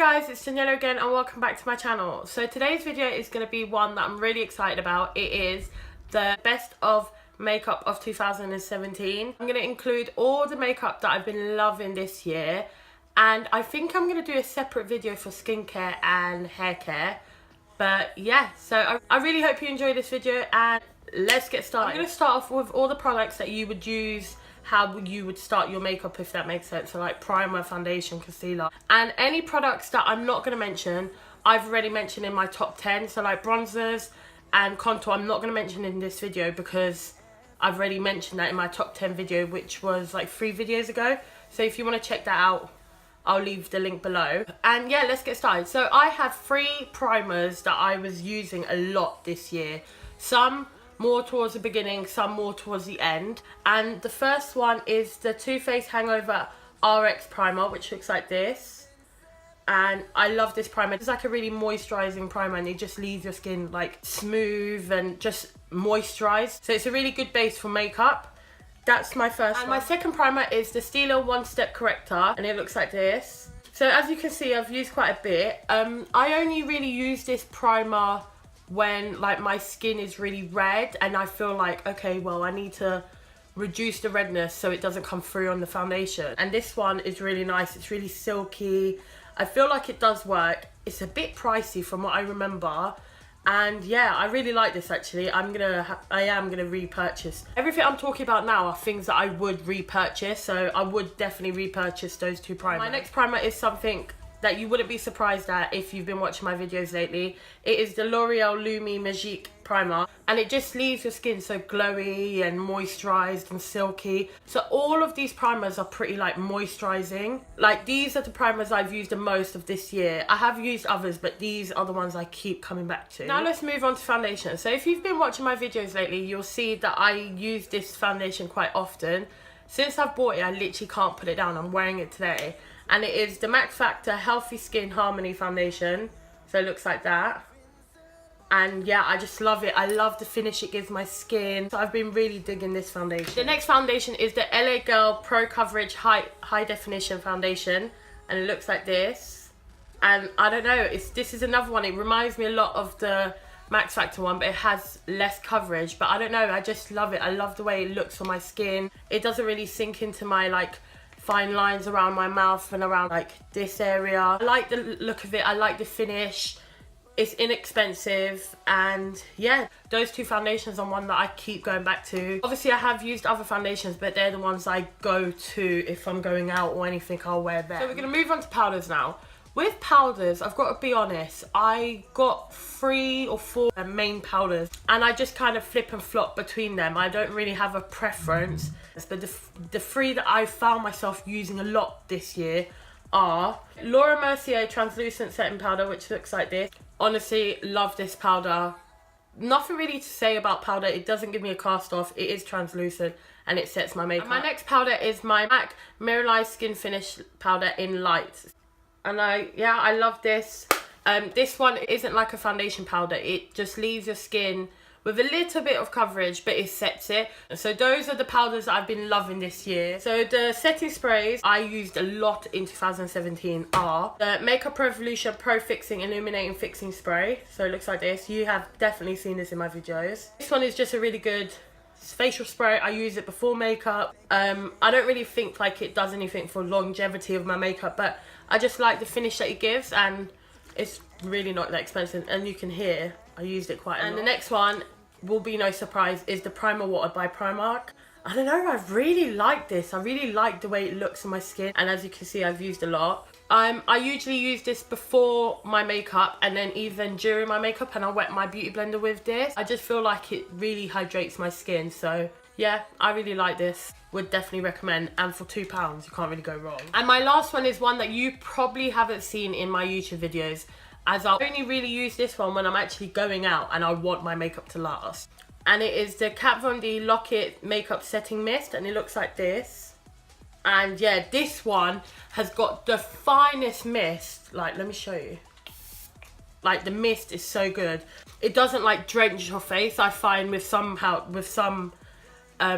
guys, it's Daniela again and welcome back to my channel. So today's video is going to be one that I'm really excited about. It is the best of makeup of 2017. I'm going to include all the makeup that I've been loving this year, and I think I'm going to do a separate video for skincare and hair care. But yeah, so I really hope you enjoy this video and let's get started. I'm going to start off with all the products that you would use, how you would start your makeup, if that makes sense. So like primer, foundation, concealer, and any products that I'm not going to mention I've already mentioned in my top 10. So like bronzers and contour I'm not going to mention in this video because I've already mentioned that in my top 10 video, which was like 3 videos ago. So if you want to check that out, I'll leave the link below. And yeah, let's get started. So I have 3 primers that I was using a lot this year. Some more towards the beginning, some more towards the end. And the first one is the Too Faced Hangover RX primer, which looks like this. And I love this primer. It's like a really moisturizing primer and it just leaves your skin like smooth and just moisturized. So it's a really good base for makeup. That's my first one. And my second primer is the Stila One Step Corrector, and it looks like this. So as you can see, I've used quite a bit. I only really use this primer when like my skin is really red and I feel like, okay, well I need to reduce the redness so it doesn't come through on the foundation. And this one is really nice. It's really silky. I feel like it does work. It's a bit pricey from what I remember. And yeah, I really like this actually. I am gonna repurchase. Everything I'm talking about now are things that I would repurchase. So I would definitely repurchase those 2 primers. My next primer is something that you wouldn't be surprised at if you've been watching my videos lately. It is the L'Oreal Lumi Magique primer, and it just leaves your skin so glowy and moisturized and silky. So all of these primers are pretty like moisturizing. Like these are the primers I've used the most of this year. I have used others, but these are the ones I keep coming back to. Now let's move on to foundation. So if you've been watching my videos lately, you'll see that I use this foundation quite often. Since I've bought it, I literally can't put it down. I'm wearing it today. And it is the Max Factor Healthy Skin Harmony Foundation. So it looks like that. And yeah, I just love it. I love the finish it gives my skin. So I've been really digging this foundation. The next foundation is the LA Girl Pro Coverage High Definition Foundation. And it looks like this. And I don't know, this is another one. It reminds me a lot of the Max Factor one, but it has less coverage. But I don't know, I just love it. I love the way it looks on my skin. It doesn't really sink into my like fine lines around my mouth and around like this area. I like the look of it. I like the finish. It's inexpensive, and yeah, those 2 foundations are one that I keep going back to. Obviously I have used other foundations, but they're the ones I go to if I'm going out or anything. I'll wear them. So we're gonna move on to powders now. With powders, I've got to be honest, I got 3 or 4 main powders and I just kind of flip and flop between them. I don't really have a preference, but the 3 that I found myself using a lot this year are Laura Mercier Translucent Setting Powder, which looks like this. Honestly, love this powder. Nothing really to say about powder. It doesn't give me a cast off. It is translucent and it sets my makeup. And my next powder is my MAC Mineralize Skinfinsh powder in light. And I love this. This one isn't like a foundation powder. It just leaves your skin with a little bit of coverage, but it sets it. So those are the powders that I've been loving this year. So the setting sprays I used a lot in 2017 are the Makeup Revolution Pro Fixing Illuminating Fixing Spray. So it looks like this. You have definitely seen this in my videos. This one is just a really good facial spray. I use it before makeup. I don't really think like it does anything for longevity of my makeup, but I just like the finish that it gives, and it's really not that expensive. And you can hear I used it quite a lot. And the next one will be no surprise is the Primer Water by Primark. I don't know, I really like this. I really like the way it looks on my skin, and as you can see I've used a lot. I usually use this before my makeup and then even during my makeup, and I wet my beauty blender with this. I just feel like it really hydrates my skin. So yeah, I really like this. Would definitely recommend, and for £2 you can't really go wrong. And my last one is one that you probably haven't seen in my YouTube videos, as I only really use this one when I'm actually going out and I want my makeup to last. And it is the Kat Von D Lock-It Makeup Setting Mist, and it looks like this. And yeah, this one has got the finest mist. Like, let me show you. Like, the mist is so good. It doesn't like drench your face. I find with some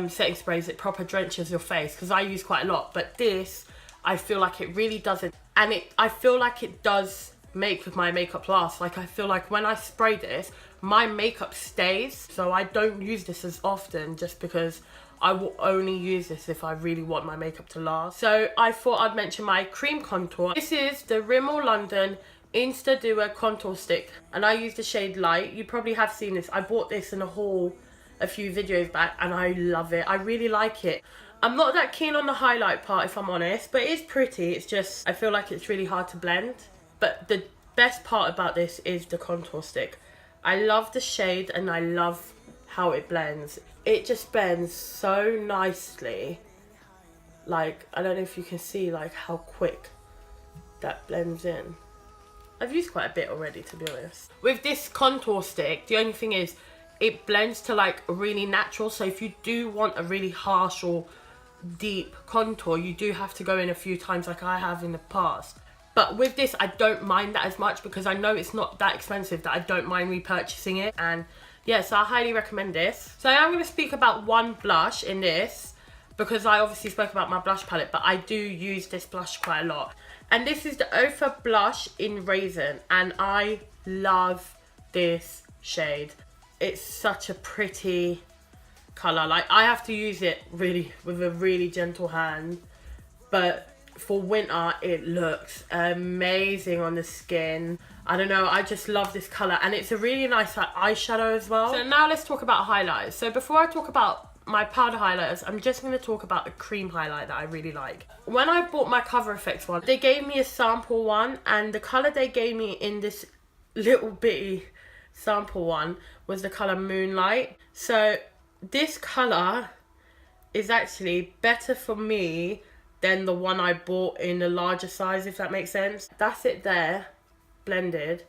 setting sprays it proper drenches your face, because I use quite a lot, but this I feel like it really doesn't. and I feel like it does make my makeup last. Like, I feel like when I spray this, my makeup stays, so I don't use this as often, just because I will only use this if I really want my makeup to last. So I thought I'd mention my cream contour. This is the Rimmle London Insta Duo Contour Stick, and I use the shade Light. You probably have seen this. I bought this in a haul a few videos back, and I love it. I really like it. I'm not that keen on the highlight part, if I'm honest, but it is pretty. It's just, I feel like it's really hard to blend. But the best part about this is the contour stick. I love the shade, and I love how it blends. It just blends so nicely. Like, I don't know if you can see like how quick that blends in. I've used quite a bit already, to be honest. With this contour stick, the only thing is it blends to like really natural. So if you do want a really harsh or deep contour, you do have to go in a few times like I have in the past. But with this, I don't mind that as much, because I know it's not that expensive that I don't mind repurchasing it. And yeah, so I highly recommend this. So I am going to speak about one blush in this, because I obviously spoke about my blush palette, but I do use this blush quite a lot. And this is the Ofra blush in Raisin, and I love this shade. It's such a pretty colour. Like, I have to use it really with a really gentle hand, but for winter it looks amazing on the skin. I don't know, I just love this colour, and it's a really nice like eyeshadow as well. So now let's talk about highlighters. So before I talk about my powder highlighters, I'm just going to talk about the cream highlight that I really like. When I bought my Cover FX one, they gave me a sample one, and the colour they gave me in this little bitty sample one was the colour Moonlight. So this colour is actually better for me than the one I bought in the larger size, if that makes sense. That's it there, blended.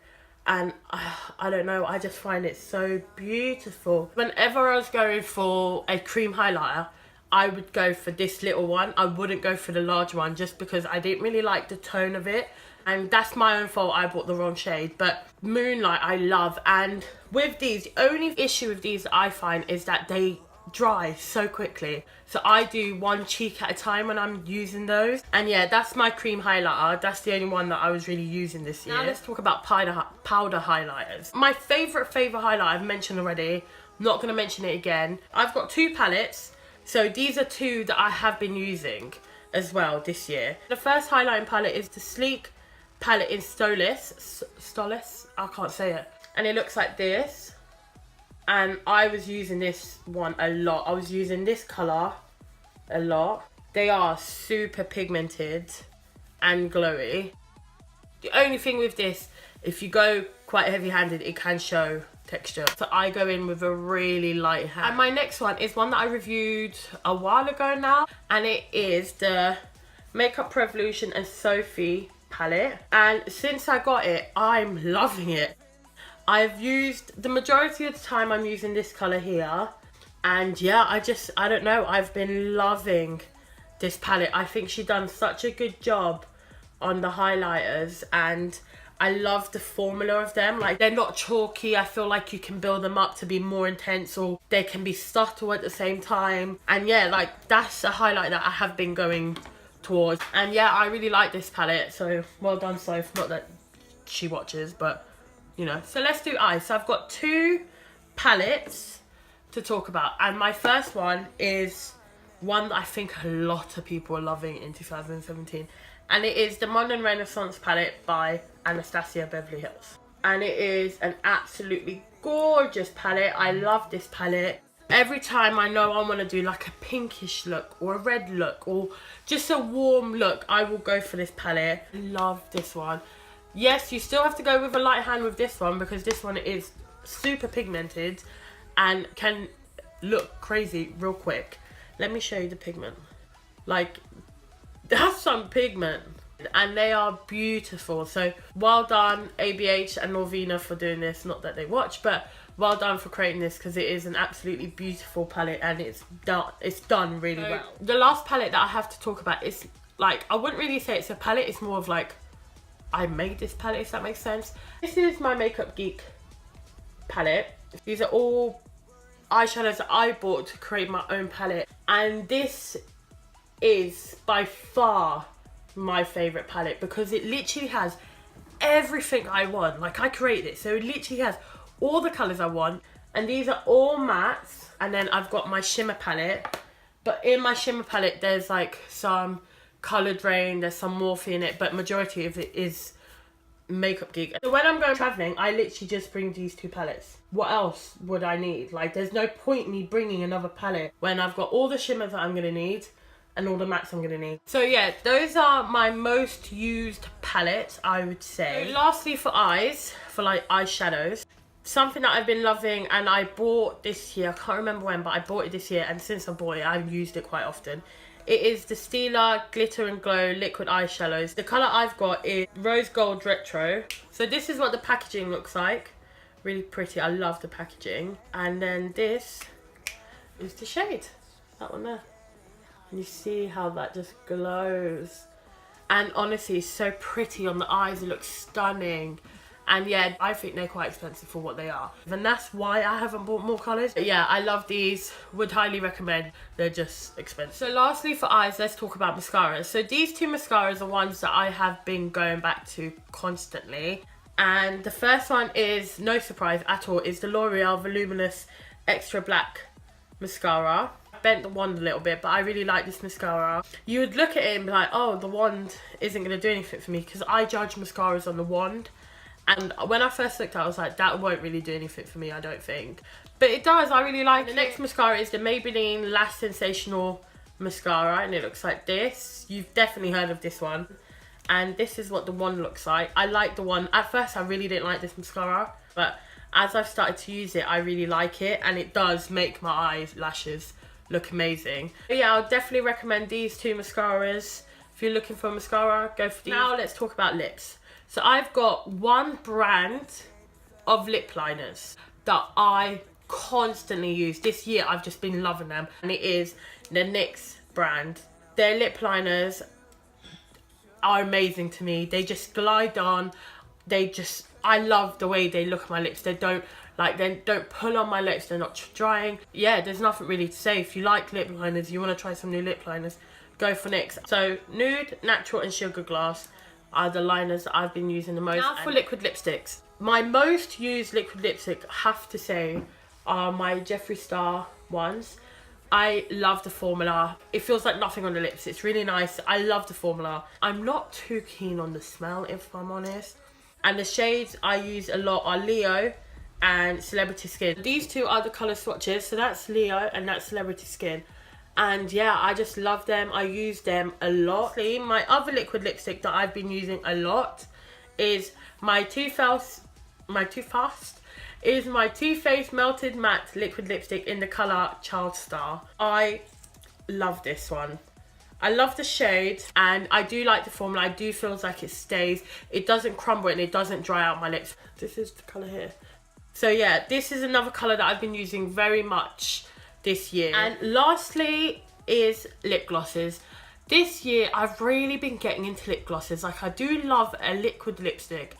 And I don't know, I just find it so beautiful. Whenever I was going for a cream highlighter, I would go for this little one. I wouldn't go for the large one, just because I didn't really like the tone of it. And that's my own fault, I bought the wrong shade. But Moonlight I love. And with these, the only issue with these that I find is that they dry so quickly. So I do one cheek at a time when I'm using those. And yeah, that's my cream highlighter. That's the only one that I was really using this year. Now let's talk about powder highlighters. My favourite highlighter I've mentioned already. Not going to mention it again. I've got two palettes. So these are two that I have been using as well this year. The first highlighting palette is the Sleek palette in Solstice. I can't say it. And it looks like this. And I was using this one a lot. I was using this colour a lot. They are super pigmented and glowy. The only thing with this, if you go quite heavy-handed, it can show texture. So I go in with a really light hand. And my next one is one that I reviewed a while ago now. And it is the Makeup Revolution and Sophie palette. And since I got it, I'm loving it. I've used, the majority of the time I'm using this colour here. And yeah, I don't know, I've been loving this palette. I think she done such a good job on the highlighters, and I love the formula of them. Like, they're not chalky. I feel like you can build them up to be more intense, or they can be subtle at the same time. And yeah, like, that's a highlight that I have been going towards. And yeah, I really like this palette, so well done, Soph. Not that she watches, but you know. So let's do eyes. So I've got two palettes to talk about, and my first one is one that I think a lot of people are loving in 2017, and it is the Modern Renaissance palette by Anastasia Beverly Hills. And it is an absolutely gorgeous palette. I love this palette. Every time I know I want to do like a pinkish look or a red look or just a warm look, I will go for this palette. Love this one. Yes, you still have to go with a light hand with this one, because this one is super pigmented and can look crazy real quick. Let me show you the pigment. Like, that's some pigment. And they are beautiful. So well done ABH and Norvina for doing this. Not that they watch, but well done for creating this, because it is an absolutely beautiful palette, and it's done really well. The last palette that I have to talk about is, like, I wouldn't really say it's a palette. It's more of like, I made this palette, if that makes sense. This is my Makeup Geek palette. These are all eyeshadows that I bought to create my own palette. And this is by far my favourite palette because it literally has everything I want. Like, I created it, so it literally has all the colours I want. And these are all mattes. And then I've got my shimmer palette. But in my shimmer palette, there's like some coloured rain, there's some Morphe in it, but majority of it is Makeup Geek. So when I'm going travelling, I literally just bring these two palettes. What else would I need? Like, there's no point me bringing another palette when I've got all the shimmers that I'm going to need and all the mattes I'm going to need. So yeah, those are my most used palettes, I would say. So lastly, for eyes, for like eyeshadows, something that I've been loving and I bought this year, I can't remember when, but I bought it this year, and since I bought it, I've used it quite often. It is the Stila Glitter and Glow Liquid Eyeshadows. The colour I've got is Rose Gold Retro. So this is what the packaging looks like. Really pretty, I love the packaging. And then this is the shade, that one there. And you see how that just glows. And honestly, it's so pretty on the eyes, it looks stunning. And yeah, I think they're quite expensive for what they are. And that's why I haven't bought more colours. But yeah, I love these. Would highly recommend. They're just expensive. So lastly for eyes, let's talk about mascaras. So these two mascaras are ones that I have been going back to constantly. And the first one is, no surprise at all, is the L'Oreal Voluminous Extra Black Mascara. I bent the wand a little bit, but I really like this mascara. You would look at it and be like, oh, the wand isn't going to do anything for me, because I judge mascaras on the wand. And when I first looked at it, I was like, that won't really do anything for me, I don't think. But it does, I really like it. The next mascara is the Maybelline Lash Sensational Mascara, and it looks like this. You've definitely heard of this one. And this is what the one looks like. I like the one. At first, I really didn't like this mascara, but as I've started to use it, I really like it. And it does make my lashes look amazing. But yeah, I'll definitely recommend these two mascaras. If you're looking for a mascara, go for these. Now let's talk about lips. So I've got one brand of lip liners that I constantly use. This year I've just been loving them, and it is the NYX brand. Their lip liners are amazing to me. They just glide on. I love the way they look at my lips. They don't pull on my lips. They're not drying. Yeah, there's nothing really to say. If you like lip liners, you want to try some new lip liners, go for NYX. So Nude, Natural and Sugar Glass are the liners that I've been using the most. Now for liquid lipsticks. My most used liquid lipstick, I have to say, are my Jeffree Star ones. I love the formula. It feels like nothing on the lips. It's really nice. I love the formula. I'm not too keen on the smell, if I'm honest. And the shades I use a lot are Leo and Celebrity Skin. These two are the colour swatches. So that's Leo and that's Celebrity Skin. And yeah, I just love them. I use them a lot. My other liquid lipstick that I've been using a lot is my Too Faced Melted Matte Liquid Lipstick in the colour Child Star. I love this one. I love the shade, and I do like the formula. I do feel like it stays. It doesn't crumble and it doesn't dry out my lips. This is the colour here. So yeah, this is another colour that I've been using very much this year. And lastly is lip glosses. This year I've really been getting into lip glosses. Like, I do love a liquid lipstick,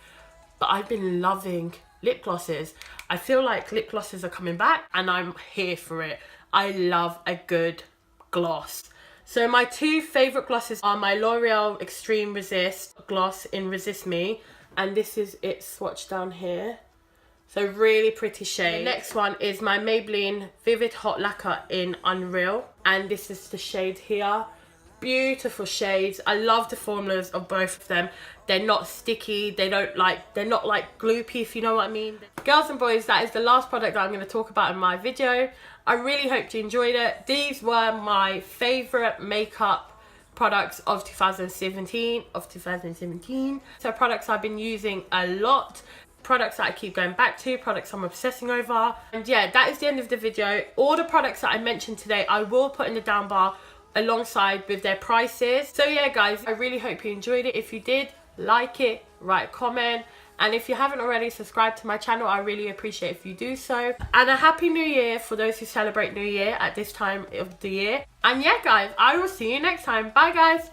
but I've been loving lip glosses. I feel like lip glosses are coming back and I'm here for it. I love a good gloss. So my two favourite glosses are my L'Oreal Extreme Resist gloss in Resist Me, and this is its swatch down here. So really pretty shade. The next one is my Maybelline Vivid Hot Lacquer in Unreal, and this is the shade here. Beautiful shades. I love the formulas of both of them. They're not sticky. They're not like gloopy, if you know what I mean. Girls and boys, that is the last product that I'm going to talk about in my video. I really hope you enjoyed it. These were my favourite makeup products of 2017. So products I've been using a lot. Products that I keep going back to, products I'm obsessing over. And yeah, that is the end of the video. All the products that I mentioned today, I will put in the down bar alongside with their prices. So yeah guys, I really hope you enjoyed it. If you did, like it, write a comment, and if you haven't already subscribed to my channel, I really appreciate if you do so. And a happy new year for those who celebrate New Year at this time of the year. And yeah guys, I will see you next time. Bye guys.